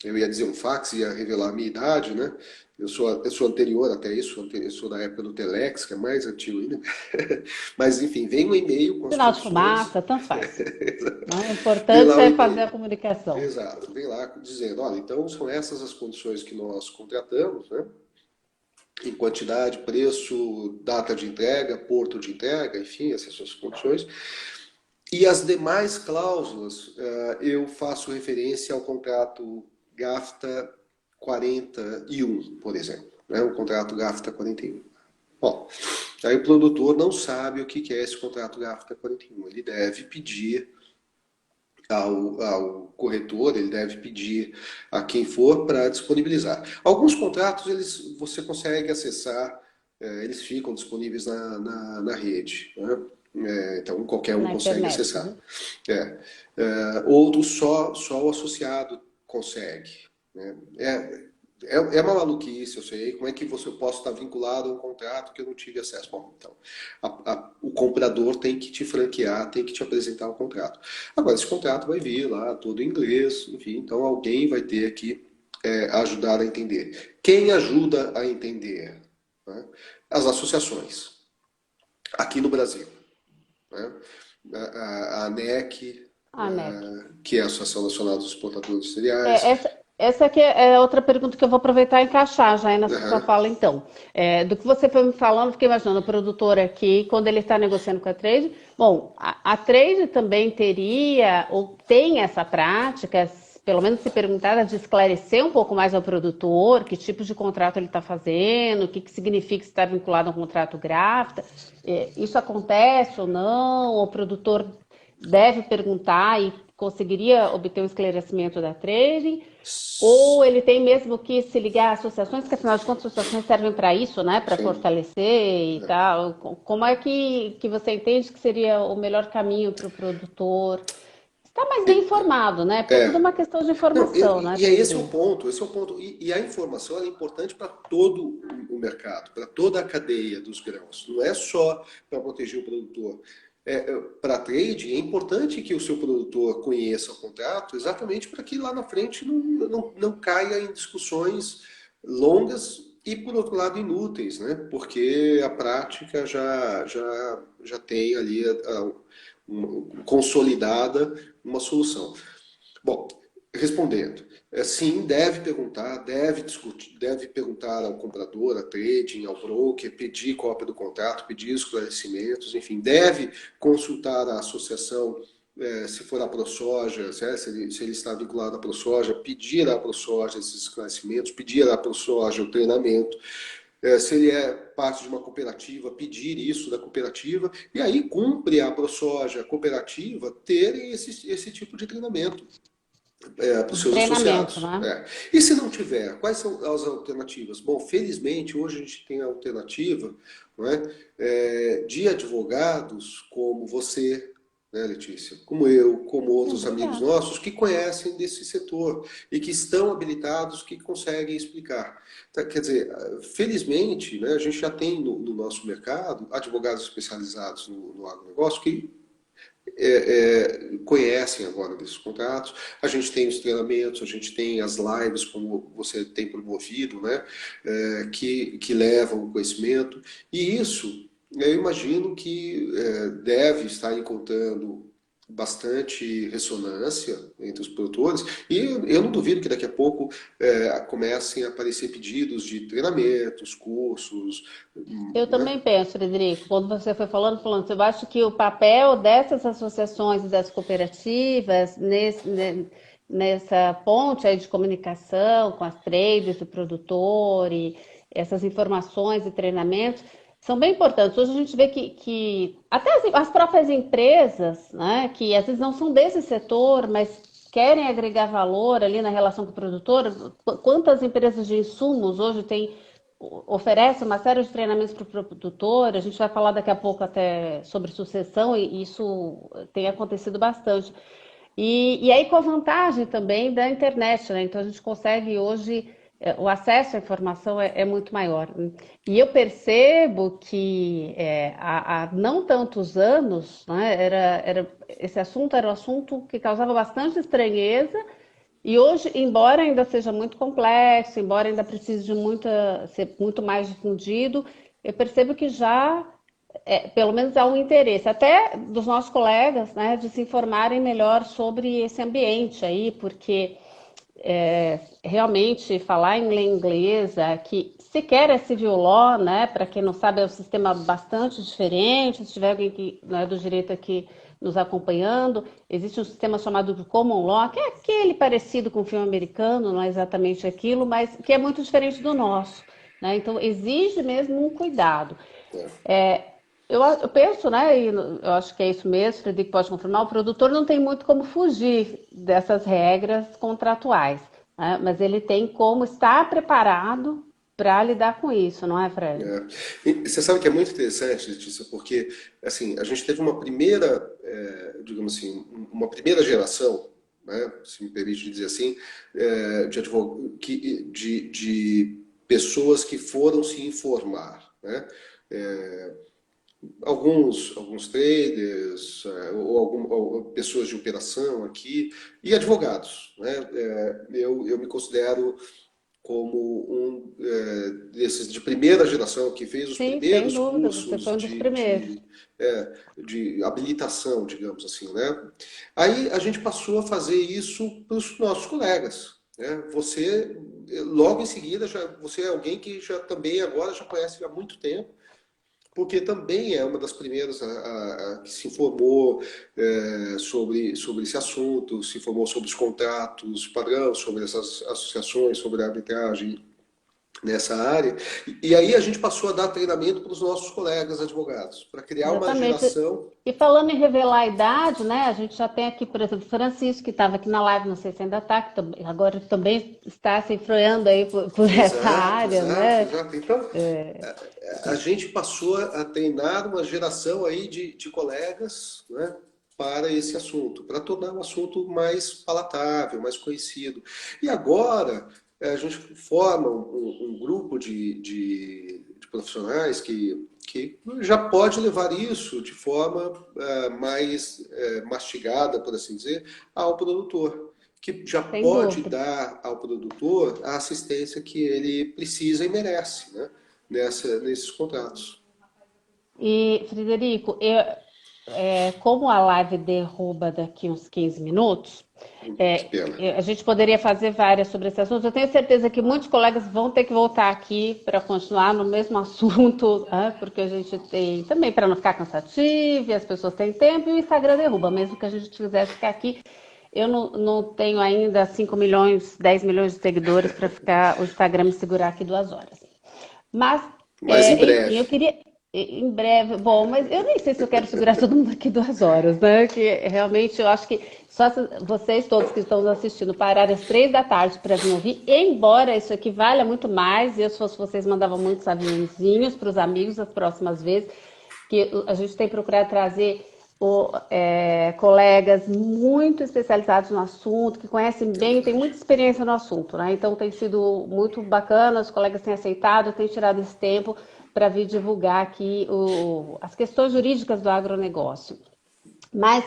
eu ia dizer um fax, ia revelar a minha idade, né? Eu sou anterior até isso, eu sou da época do Telex, que é mais antigo ainda. Mas, enfim, vem um e-mail com as Sinal de condições. fumaça, tanto faz, né? O Vem importante lá o é fazer a e-mail. comunicação. Exato, vem lá dizendo, olha, então são essas as condições que nós contratamos, né? Em quantidade, preço, data de entrega, porto de entrega, enfim, essas são as condições. E as demais cláusulas, eu faço referência ao contrato GAFTA 41, por exemplo, né? O contrato GAFTA 41. Bom, aí o produtor não sabe o que é esse contrato GAFTA 41. Ele deve pedir ao corretor, ele deve pedir a quem for para disponibilizar. Alguns contratos você consegue acessar, eles ficam disponíveis na rede, né? Então qualquer um Na consegue internet, acessar. né? Outros só o associado consegue, né? É uma maluquice, eu sei. Como é que eu posso estar vinculado a um contrato que eu não tive acesso? Bom, então, o comprador tem que te franquear, tem que te apresentar o contrato. Agora, esse contrato vai vir lá, todo em inglês, enfim, então alguém vai ter que ajudar a entender. Quem ajuda a entender? Né? As associações, aqui no Brasil. Né? A ANEC, A ANEC. que é a Associação Nacional dos Exportadores de É, Cereais. essa aqui é outra pergunta que eu vou aproveitar e encaixar já aí nessa sua Uhum. fala, então. Do que você foi me falando, fiquei imaginando o produtor aqui, quando ele está negociando com a trade. Bom, a trade também teria, ou tem essa prática, pelo menos se perguntar, de esclarecer um pouco mais ao produtor que tipo de contrato ele está fazendo, o que significa estar vinculado a um contrato GRAFTA. Isso acontece ou não? O produtor deve perguntar e conseguiria obter um esclarecimento da trading, ou ele tem mesmo que se ligar a associações, que afinal de contas associações servem para isso, né, para Sim. fortalecer e tal. Como é que você entende que seria o melhor caminho para o produtor estar mais bem informado, né? Porque é tudo É. uma questão de Não, informação, né, esse é o Pedro? ponto, esse é o ponto. E a informação é importante para todo o mercado, para toda a cadeia dos grãos. Não é só para proteger o produtor. Para trade, é importante que o seu produtor conheça o contrato, exatamente para que lá na frente não caia em discussões longas e, por outro lado, inúteis, né? Porque a prática já tem ali consolidada uma solução. Bom, respondendo, sim, deve perguntar, deve discutir, deve perguntar ao comprador, a trading, ao broker, pedir cópia do contrato, pedir esclarecimentos, enfim, deve consultar a associação, se for a ProSoja, se ele está vinculado à ProSoja, pedir à ProSoja esses esclarecimentos, pedir à ProSoja o treinamento, se ele é parte de uma cooperativa, pedir isso da cooperativa, e aí cumpre a ProSoja, a cooperativa, terem esse tipo de treinamento para os De seus treinamento, associados. né? E se não tiver, quais são as alternativas? Bom, felizmente hoje a gente tem a alternativa, não é? De advogados como você, né, Letícia, como eu, como outros amigos Obrigada. nossos que conhecem desse setor e que estão habilitados, que conseguem explicar. Tá, quer dizer, felizmente, né, a gente já tem no nosso mercado advogados especializados no agronegócio que conhecem agora desses contratos. A gente tem os treinamentos, a gente tem as lives, como você tem promovido, né? Que levam o conhecimento. E isso, eu imagino que deve estar encontrando bastante ressonância entre os produtores e eu não duvido que daqui a pouco comecem a aparecer pedidos de treinamentos, cursos, Eu né? também penso, Frederico, quando você foi falando, eu acho que o papel dessas associações e das cooperativas nessa ponte aí de comunicação com as traders, o produtor e essas informações e treinamentos são bem importantes. Hoje a gente vê que até as próprias empresas, né, que às vezes não são desse setor, mas querem agregar valor ali na relação com o produtor. Quantas empresas de insumos hoje têm oferece uma série de treinamentos para o produtor. A gente vai falar daqui a pouco até sobre sucessão, e isso tem acontecido bastante. E aí com a vantagem também da internet, né? Então a gente consegue hoje, o acesso à informação é muito maior. E eu percebo que há não tantos anos, né, esse assunto era um assunto que causava bastante estranheza, E hoje, embora ainda seja muito complexo, embora ainda precise de ser muito mais difundido, eu percebo que já, pelo menos há um interesse, até dos nossos colegas, né, de se informarem melhor sobre esse ambiente aí, porque realmente falar em inglês, que sequer é civil law, né? Para quem não sabe, é um sistema bastante diferente. Se tiver alguém que não é do direito aqui nos acompanhando, existe um sistema chamado de common law, que é aquele parecido com o filme americano, não é exatamente aquilo, mas que é muito diferente do nosso, né? Então exige mesmo um cuidado. Eu penso, né, e eu acho que é isso mesmo, o Frederico pode confirmar, o produtor não tem muito como fugir dessas regras contratuais, né, mas ele tem como estar preparado para lidar com isso, não é, Fred? E você sabe que é muito interessante, Letícia, porque assim, a gente teve uma primeira, digamos assim, uma primeira geração, né, se me permite dizer assim, de pessoas que foram se informar, né? Alguns traders, ou pessoas de operação aqui, e advogados, né? Eu me considero como desses de primeira geração que fez os Sim, sem primeiros dúvida, você cursos foi um dos primeiros. de habilitação, digamos assim, né? Aí a gente passou a fazer isso para os nossos colegas, né? Você, logo em seguida, você é alguém que já também agora já conhece há muito tempo, porque também é uma das primeiras que se informou sobre esse assunto, se informou sobre os contratos padrão, sobre essas associações, sobre a arbitragem nessa área. E aí a gente passou a dar treinamento para os nossos colegas advogados, para criar uma Exatamente. geração. E falando em revelar a idade, né? A gente já tem aqui, por exemplo, Francisco, que estava aqui na live, não sei se ainda está, agora também está se influenciando aí por essa Exato, área, exato, né? exato. Então, a gente passou a treinar uma geração aí de colegas, né, para esse assunto, para tornar o assunto mais palatável, mais conhecido. E agora a gente forma um grupo de profissionais que já pode levar isso de forma mais mastigada, por assim dizer, ao produtor, que já Sem pode dúvida. dar ao produtor a assistência que ele precisa e merece, né? Nesses contratos. E, Frederico, como a live derruba daqui uns 15 minutos, Que pena. a gente poderia fazer várias sobre esse assunto. Eu tenho certeza que muitos colegas vão ter que voltar aqui para continuar no mesmo assunto, né? Porque a gente tem também para não ficar cansativo, e as pessoas têm tempo, e o Instagram derruba, mesmo que a gente quisesse ficar aqui. Eu não tenho ainda 5 milhões, 10 milhões de seguidores para ficar o Instagram me segurar aqui 2 horas. Mas, Mas em enfim, eu breve. queria em breve. Bom, mas eu nem sei se eu quero segurar todo mundo aqui 2 horas, né? Que realmente eu acho que só se vocês todos que estão nos assistindo pararem às 3 da tarde para vir ouvir, embora isso aqui valha muito mais, eu se fosse vocês mandava muitos aviãozinhos para os amigos as próximas vezes, que a gente tem procurado trazer colegas muito especializados no assunto, que conhecem É bem, têm verdade. muita experiência no assunto, né? Então tem sido muito bacana, os colegas têm aceitado, têm tirado esse tempo para vir divulgar aqui as questões jurídicas do agronegócio. Mas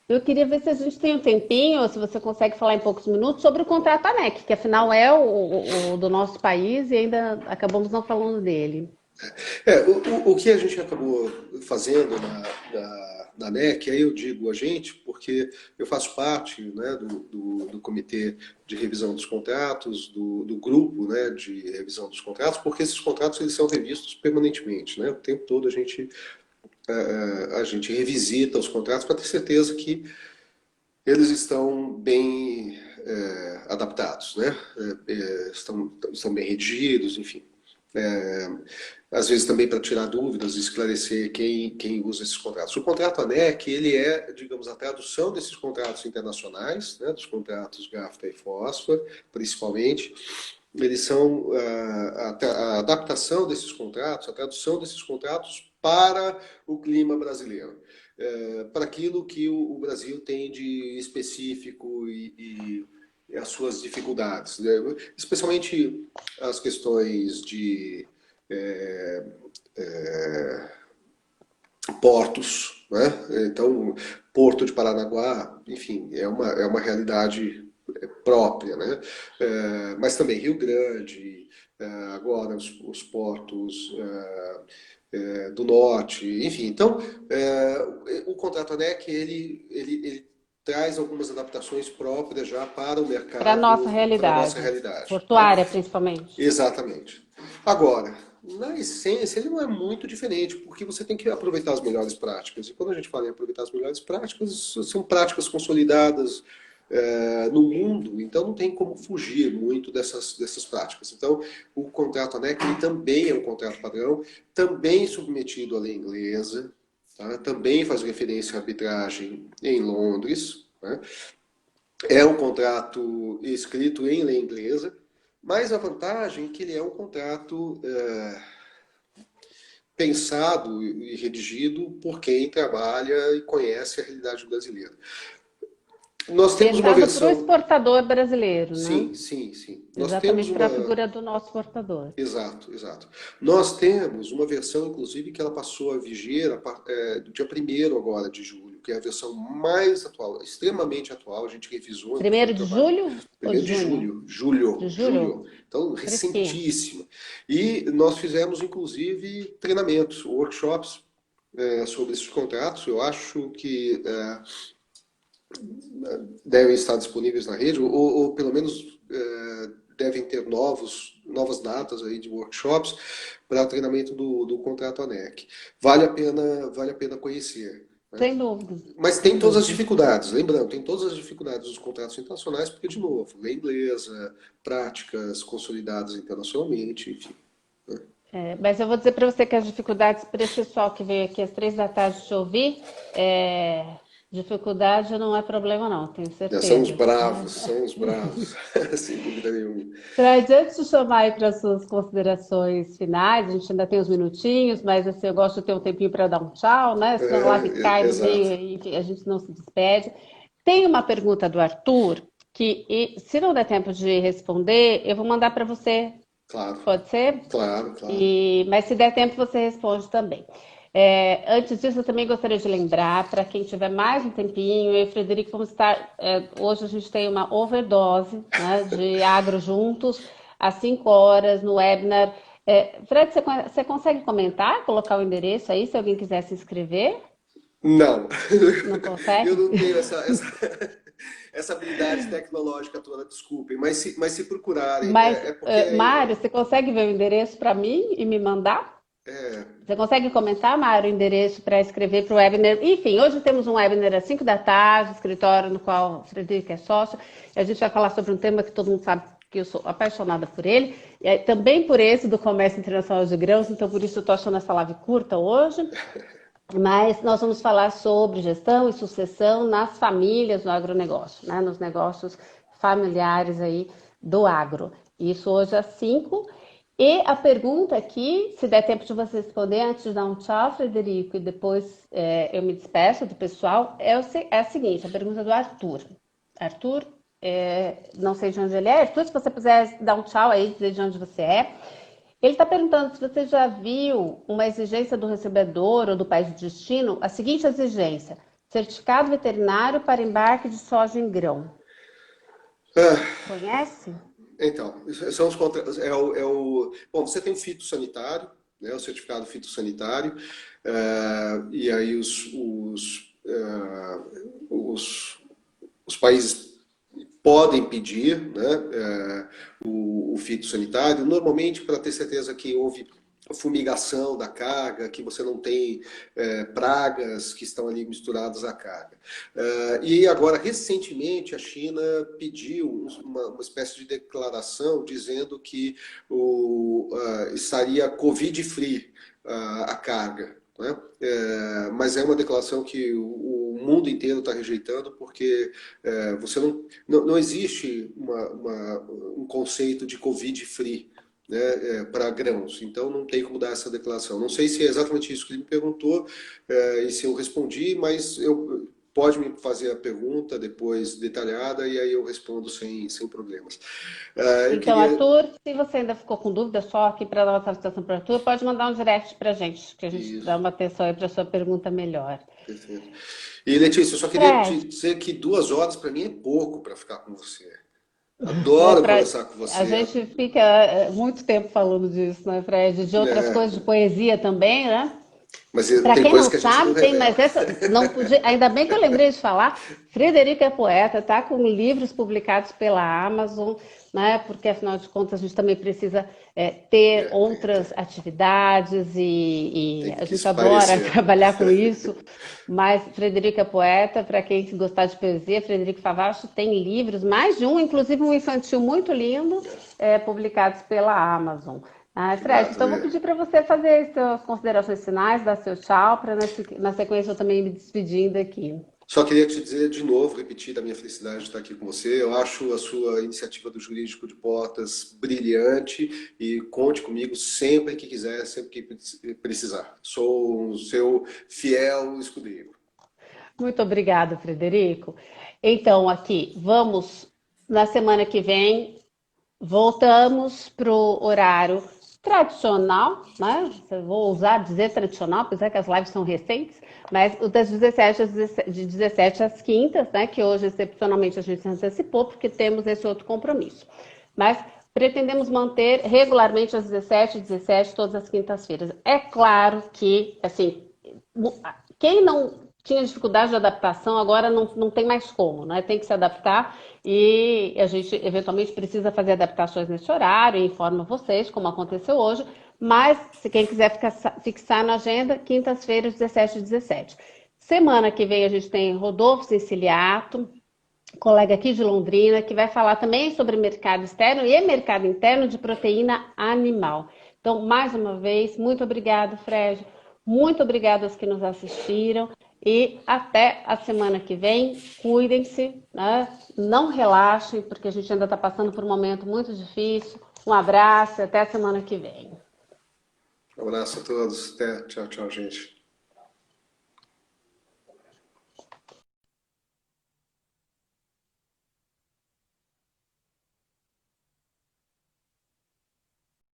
eu queria ver se a gente tem um tempinho, ou se você consegue falar em poucos minutos, sobre o contrato ANEC, que afinal é o do nosso país e ainda acabamos não falando dele. O que a gente acabou fazendo na NEC, aí eu digo a gente, porque eu faço parte, né, do comitê de revisão dos contratos, do grupo, né, de revisão dos contratos, porque esses contratos eles são revistos permanentemente, né? O tempo todo a gente revisita os contratos para ter certeza que eles estão bem adaptados, né? Estão bem redigidos, enfim. É, às vezes também para tirar dúvidas e esclarecer quem usa esses contratos. O contrato ANEC, ele é, digamos, a tradução desses contratos internacionais, né, dos contratos GAFTA e FOSFA, principalmente. Eles são a adaptação desses contratos, a tradução desses contratos para o clima brasileiro, para aquilo que o Brasil tem de específico e as suas dificuldades, né? Especialmente as questões de é, é, portos, né? Então, Porto de Paranaguá, enfim, é uma realidade própria, né? Mas também Rio Grande, agora os portos do norte, enfim. Então, o contrato ANEC, ele traz algumas adaptações próprias já para o Para a nossa mercado, para a nossa realidade, realidade, tá? portuária principalmente. Exatamente. Agora, na essência, ele não é muito diferente, porque você tem que aproveitar as melhores práticas. E quando a gente fala em aproveitar as melhores práticas, são práticas consolidadas no mundo, então não tem como fugir muito dessas práticas. Então, o contrato ANEC ele também é um contrato padrão, também submetido à lei inglesa, tá? Também faz referência à arbitragem em Londres, né? É um contrato escrito em lei inglesa, mas a vantagem é que ele é um contrato pensado e redigido por quem trabalha e conhece a realidade brasileira. Nós temos uma Pensado para o versão. exportador brasileiro, né? Sim, sim, sim. Nós temos Exatamente para a uma. figura do nosso exportador. Exato, exato. Nós temos uma versão, inclusive, que ela passou a vigir do dia 1º agora de julho, que é a versão mais atual, extremamente atual. A gente revisou, inclusive, Primeiro o de trabalho. julho ou de 1º de junho? julho, julho, De julho. julho? Então, Fresquinha. recentíssima. E nós fizemos, inclusive, treinamentos, workshops sobre esses contratos. Eu acho que devem estar disponíveis na rede, ou pelo menos devem ter novas datas aí de workshops para treinamento do contrato ANEC. Vale a pena conhecer. Né? Sem dúvida, Mas tem sem todas as dúvida. dificuldades, lembrando, tem todas as dificuldades dos contratos internacionais, porque, de novo, lei inglesa, práticas consolidadas internacionalmente, enfim. Né? Mas eu vou dizer para você que as dificuldades para esse pessoal que veio aqui às 3 da tarde te ouvir, dificuldade não é problema não, tenho certeza. São os bravos, sem dúvida nenhuma. Traz, antes de chamar aí para suas considerações finais, a gente ainda tem uns minutinhos, mas assim, eu gosto de ter um tempinho para dar um tchau, né? Senão a live cai no Exato, meio e enfim, a gente não se despede. Tem uma pergunta do Arthur que, se não der tempo de responder, eu vou mandar para você. claro, Pode ser? claro, claro. Mas se der tempo, você responde também. Antes disso, eu também gostaria de lembrar, para quem tiver mais um tempinho, eu e o Frederico vamos estar. Hoje a gente tem uma overdose, né, de agro juntos, às 5 horas, no webinar. Fred, você consegue comentar, colocar o endereço aí, se alguém quiser se inscrever? Não, Não eu consegue? não tenho essa habilidade tecnológica toda, desculpem, mas se procurarem, Mas, é porque Mário, você consegue ver o endereço para mim e me mandar? é, Você consegue comentar, Mário, o endereço para escrever para o webinar? Enfim, hoje temos um webinar às 5 da tarde, escritório no qual o Frederico é sócio, e a gente vai falar sobre um tema que todo mundo sabe que eu sou apaixonada por ele, e também por esse do comércio internacional de grãos, então por isso eu estou achando essa live curta hoje. Mas nós vamos falar sobre gestão e sucessão nas famílias no agronegócio, né? Nos negócios familiares aí do agro. Isso hoje às 5. E a pergunta aqui, se der tempo de você responder antes de dar um tchau, Frederico, e depois eu me despeço do pessoal, é a seguinte, a pergunta do Arthur. Arthur, não sei de onde ele é. Arthur, se você puder dar um tchau aí, dizer de onde você é. Ele está perguntando se você já viu uma exigência do recebedor ou do país de destino, a seguinte exigência: certificado veterinário para embarque de soja em grão. Conhece? então, são os contratos, bom, você tem o fitossanitário, né, o certificado fitossanitário, e aí os países podem pedir, né, o fitossanitário, normalmente para ter certeza que houve fumigação da carga, que você não tem pragas que estão ali misturadas à carga. E agora, recentemente, a China pediu uma espécie de declaração dizendo que estaria Covid-free a carga. Né? Mas é uma declaração que o mundo inteiro está rejeitando porque você não existe um conceito de Covid-free, né, para grãos, então não tem como dar essa declaração. Não sei se é exatamente isso que ele me perguntou e se eu respondi, mas pode me fazer a pergunta depois detalhada e aí eu respondo sem problemas. Eu Então, queria. Arthur, se você ainda ficou com dúvida, só aqui para dar uma satisfação para o Arthur, pode mandar um direct para a gente, que a gente dá Isso, uma atenção aí para a sua pergunta melhor. perfeito. E Letícia, eu só queria te Fred, dizer que 2 horas para mim é pouco para ficar com você. Adoro Pra, conversar com a você. gente fica muito tempo falando disso, né, Fred? De outras É, coisas, de poesia também, né? mas Para tem quem coisas não que a gente não sabe, tem, revela. mas essa não podia. Ainda bem que eu lembrei de falar. Frederica é poeta, tá com livros publicados pela Amazon, né? Porque afinal de contas a gente também precisa ter outras Tem, atividades e tem a que gente adora esparecer. trabalhar com isso. Mas Frederica é poeta, para quem gostar de poesia, Frederico Favacho tem livros, mais de um, inclusive um infantil muito lindo, publicados pela Amazon. Ah, Fred, Obrigado, então eu vou Lê. pedir para você fazer suas considerações finais, dar seu tchau, para na sequência eu também me despedindo aqui. Só queria te dizer de novo, repetir da minha felicidade de estar aqui com você. Eu acho a sua iniciativa do Jurídico de Portas brilhante e conte comigo sempre que quiser, sempre que precisar. Sou o seu fiel escudeiro. Muito obrigada, Frederico. Então, aqui, vamos, na semana que vem, voltamos para o horário tradicional, né? Vou usar dizer tradicional, apesar que as lives são recentes, mas o das 17 de 17 às quintas, né? Que hoje, excepcionalmente, a gente se antecipou, porque temos esse outro compromisso. Mas pretendemos manter regularmente às 17 todas as quintas-feiras. É claro que, assim, quem não tinha dificuldade de adaptação, agora não tem mais como, né? Tem que se adaptar e a gente eventualmente precisa fazer adaptações nesse horário, informa vocês, como aconteceu hoje, mas se quem quiser fixar na agenda, quintas-feiras, 17 e 17. Semana que vem a gente tem Rodolfo Siciliato, colega aqui de Londrina, que vai falar também sobre mercado externo e mercado interno de proteína animal. Então, mais uma vez, muito obrigado, Fred. Muito obrigado aos que nos assistiram e até a semana que vem. Cuidem-se, né? Não relaxem, porque a gente ainda está passando por um momento muito difícil. Um abraço e até a semana que vem. Um abraço a todos. Até. Tchau, tchau, gente.